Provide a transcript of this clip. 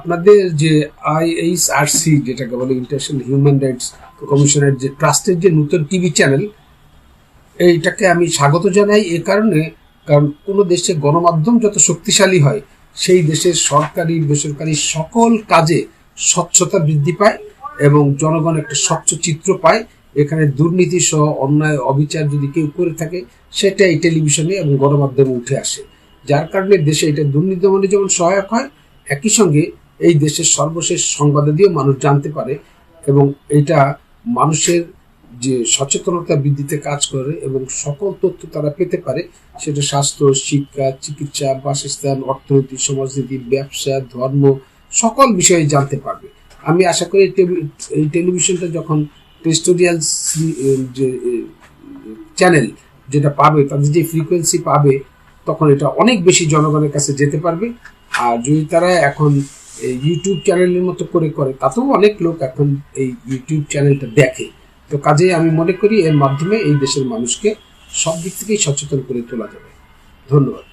আপনাদের যে IHRC যেটাকে বলে ইন্টারন্যাশনাল হিউম্যান রাইটস কমিশনের যে ট্রাস্টের যে নতুন টিভি চ্যানেল, এইটাকে আমি স্বাগত জানাই এই কারণে, কারণ কোনো দেশে গণমাধ্যম যত শক্তিশালী হয় সেই দেশের সরকারি বেসরকারি সকল কাজে স্বচ্ছতা বৃদ্ধি পায় এবং জনগণ একটা স্বচ্ছ চিত্র পায়। এখানে দুর্নীতি সহ অন্যায় অবিচার যদি কেউ করে থাকে সেটা এই টেলিভিশনে এবং গণমাধ্যমে উঠে আসে, যার কারণে দেশে এটা দুর্নীতি দমনে যেমন সহায়ক হয়, একই সঙ্গে এই দেশের সর্বশেষ সংবাদাদিও মানুষ জানতে পারে এবং এটা মানুষের যে সচেতনতা বৃদ্ধিতে কাজ করে এবং সকল তথ্য তারা পেতে পারে, সেটা স্বাস্থ্য, শিক্ষা, চিকিৎসা, বাসস্থান, অর্থনীতি, সমাজনীতি, ব্যবসা, ধর্ম সকল বিষয়ে জানতে পারবে। আমি আশা করি এই টেলিভিশনটা যখন টেরিটোরিয়াল যে চ্যানেল যেটা পাবে, তাদের যে ফ্রিকোয়েন্সি পাবে, তখন এটা অনেক বেশি জনগণের কাছে যেতে পারবে। আর যদি তারা এখন ইউটিউব চ্যানেলের মতো করে তাতেও অনেক লোক এখন এই ইউটিউব চ্যানেলটা দেখে। তো কাজেই আমি মনে করি এর মাধ্যমে এই দেশের মানুষকে সব দিক থেকেই সচেতন করে তোলা যাবে। ধন্যবাদ।